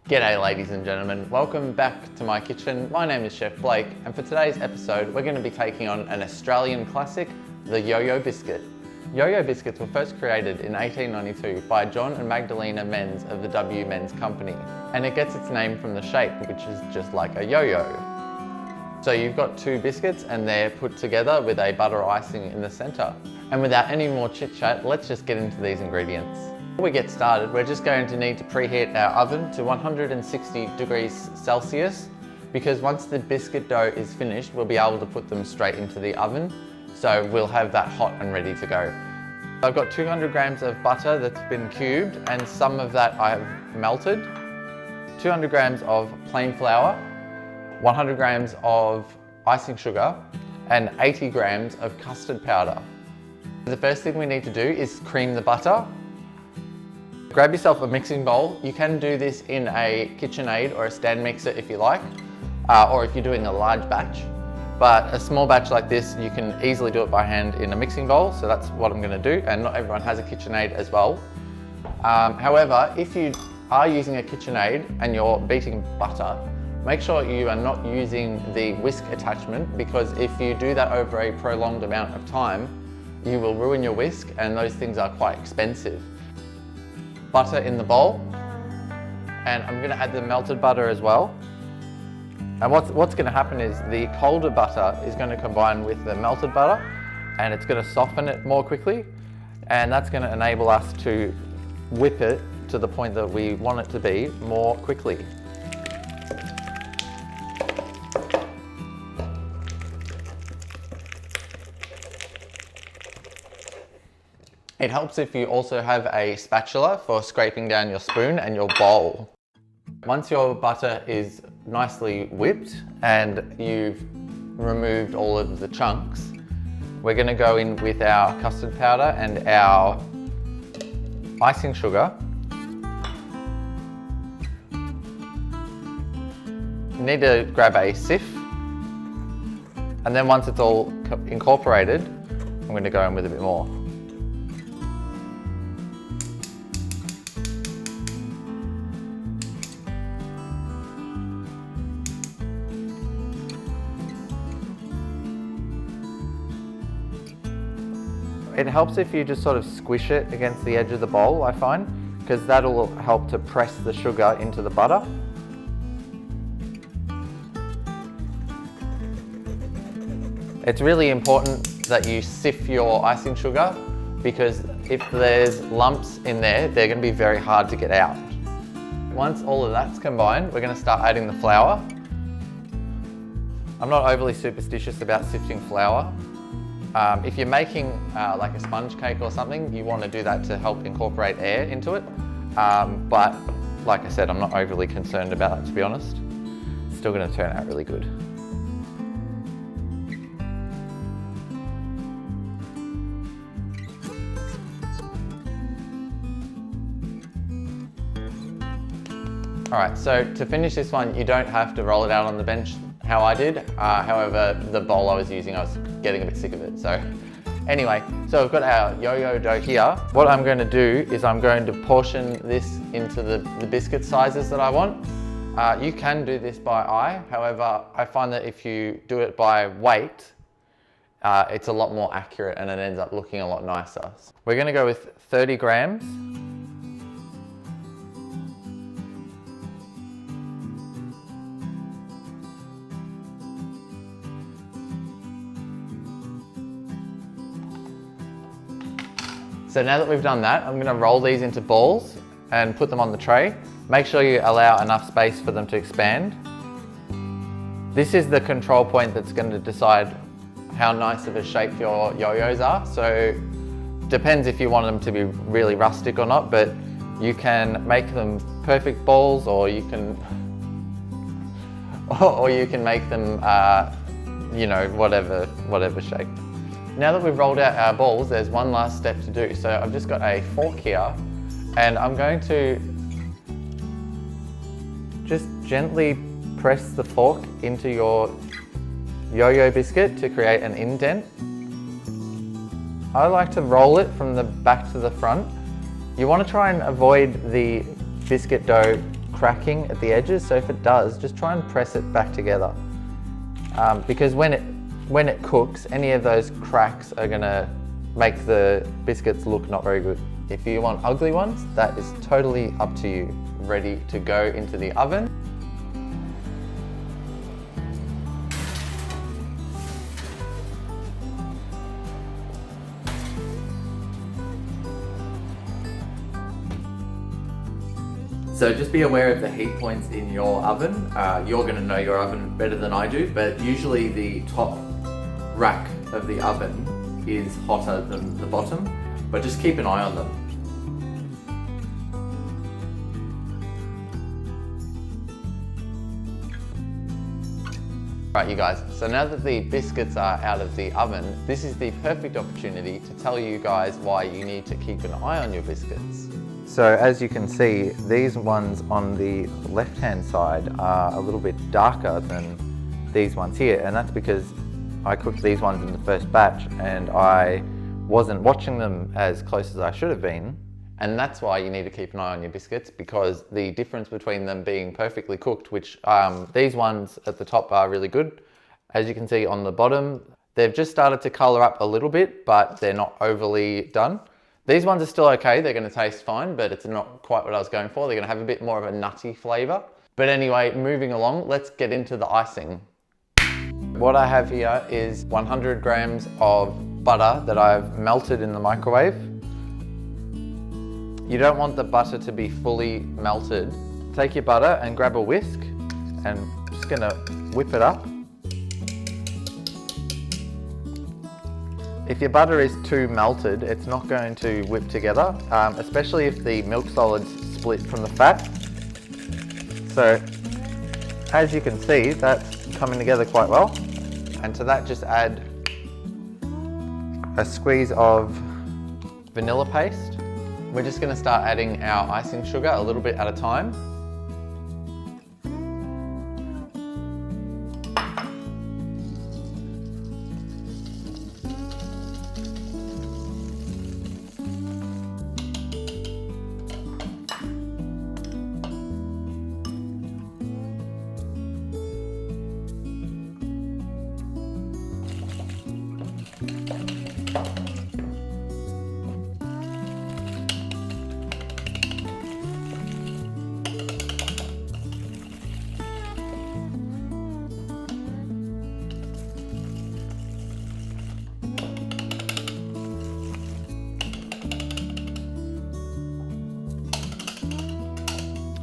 G'day ladies and gentlemen, welcome back to my kitchen. My name is Chef Blake, and for today's episode we're going to be taking on an Australian classic, the Yo-yo biscuit. Yo-yo biscuits were first created in 1892 by John and Magdalena Menz of the W Men's Company, and it gets its name from the shape, which is just like a yo-yo. So you've got two biscuits and they're put together with a butter icing in the centre. And without any more chit chat, let's just get into these ingredients. Before we get started, we're just going to need to preheat our oven to 160 degrees Celsius, because once the biscuit dough is finished, we'll be able to put them straight into the oven. So we'll have that hot and ready to go. I've got 200 grams of butter that's been cubed, and some of that I have melted. 200 grams of plain flour, 100 grams of icing sugar, and 80 grams of custard powder. The first thing we need to do is cream the butter. Grab yourself a mixing bowl. You can do this in a KitchenAid or a stand mixer if you like, or if you're doing a large batch. But a small batch like this, you can easily do it by hand in a mixing bowl, so that's what I'm going to do, and not everyone has a KitchenAid as well. However, if you are using a KitchenAid and you're beating butter, make sure you are not using the whisk attachment, because if you do that over a prolonged amount of time, you will ruin your whisk, and those things are quite expensive. Butter in the bowl, and I'm going to add the melted butter as well. And what's going to happen is the colder butter is going to combine with the melted butter, and it's going to soften it more quickly, and that's going to enable us to whip it to the point that we want it to be more quickly. It helps if you also have a spatula for scraping down your spoon and your bowl. Once your butter is nicely whipped and you've removed all of the chunks, we're going to go in with our custard powder and our icing sugar. You need to grab a sieve, and then once it's all incorporated, I'm going to go in with a bit more. It helps if you just sort of squish it against the edge of the bowl, I find, because that'll help to press the sugar into the butter. It's really important that you sift your icing sugar, because if there's lumps in there, they're going to be very hard to get out. Once all of that's combined, we're going to start adding the flour. I'm not overly superstitious about sifting flour. If you're making like a sponge cake or something, you want to do that to help incorporate air into it. But like I said, I'm not overly concerned about that, to be honest. It's still going to turn out really good. Alright, so to finish this one, you don't have to roll it out on the bench how I did. However, the bowl I was using, I was getting a bit sick of it. So anyway, so we've got our yo-yo dough here. What I'm going to do is I'm going to portion this into the biscuit sizes that I want. You can do this by eye. However, I find that if you do it by weight, it's a lot more accurate and it ends up looking a lot nicer. We're going to go with 30 grams. So now that we've done that, I'm going to roll these into balls and put them on the tray. Make sure you allow enough space for them to expand. This is the control point that's going to decide how nice of a shape your yo-yos are. So depends if you want them to be really rustic or not, but you can make them perfect balls, or you can make them you know, whatever shape. Now that we've rolled out our balls, there's one last step to do. So I've just got a fork here, and I'm going to just gently press the fork into your yo-yo biscuit to create an indent. I like to roll it from the back to the front. You want to try and avoid the biscuit dough cracking at the edges, so if it does, just try and press it back together. Because when it cooks, any of those cracks are gonna make the biscuits look not very good. If you want ugly ones, that is totally up to you. Ready to go into the oven. So just be aware of the heat points in your oven. You're gonna know your oven better than I do, but usually the top rack of the oven is hotter than the bottom, but just keep an eye on them. Right, you guys, so now that the biscuits are out of the oven, this is the perfect opportunity to tell you guys why you need to keep an eye on your biscuits. So as you can see, these ones on the left-hand side are a little bit darker than these ones here, and that's because I cooked these ones in the first batch and I wasn't watching them as close as I should have been. And that's why you need to keep an eye on your biscuits, because the difference between them being perfectly cooked, which these ones at the top are really good. As you can see on the bottom, they've just started to color up a little bit, but they're not overly done. These ones are still okay, they're gonna taste fine, but it's not quite what I was going for. They're gonna have a bit more of a nutty flavor. But anyway, moving along, let's get into the icing. What I have here is 100 grams of butter that I've melted in the microwave. You don't want the butter to be fully melted. Take your butter and grab a whisk, and I'm just gonna whip it up. If your butter is too melted, it's not going to whip together, especially if the milk solids split from the fat. So, as you can see, that's coming together quite well. And to that, just add a squeeze of vanilla paste. We're just gonna start adding our icing sugar a little bit at a time.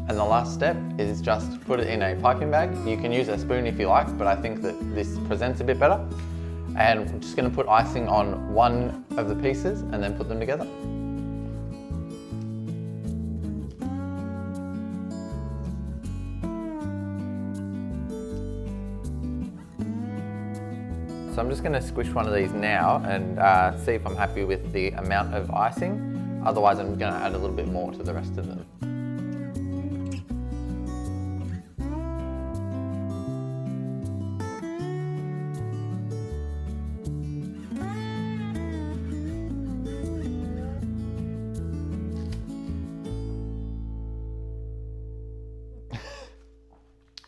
And the last step is just put it in a piping bag. You can use a spoon if you like, but I think that this presents a bit better. And I'm just gonna put icing on one of the pieces and then put them together. So I'm just gonna squish one of these now and see if I'm happy with the amount of icing. Otherwise, I'm gonna add a little bit more to the rest of them.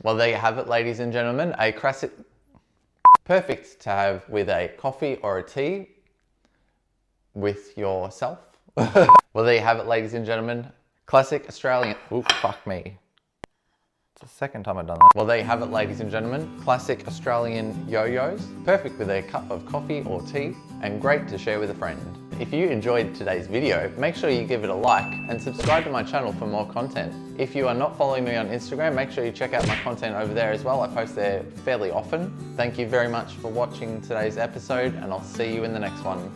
Well, there you have it, ladies and gentlemen. A classic, perfect to have with a coffee or a tea with yourself. Well, there you have it, ladies and gentlemen. Classic Australian, ooh, fuck me. It's the second time I've done that. Well, there you have it, ladies and gentlemen. Classic Australian yo-yos. Perfect with a cup of coffee or tea, and great to share with a friend. If you enjoyed today's video, make sure you give it a like and subscribe to my channel for more content. If you are not following me on Instagram, make sure you check out my content over there as well. I post there fairly often. Thank you very much for watching today's episode, and I'll see you in the next one.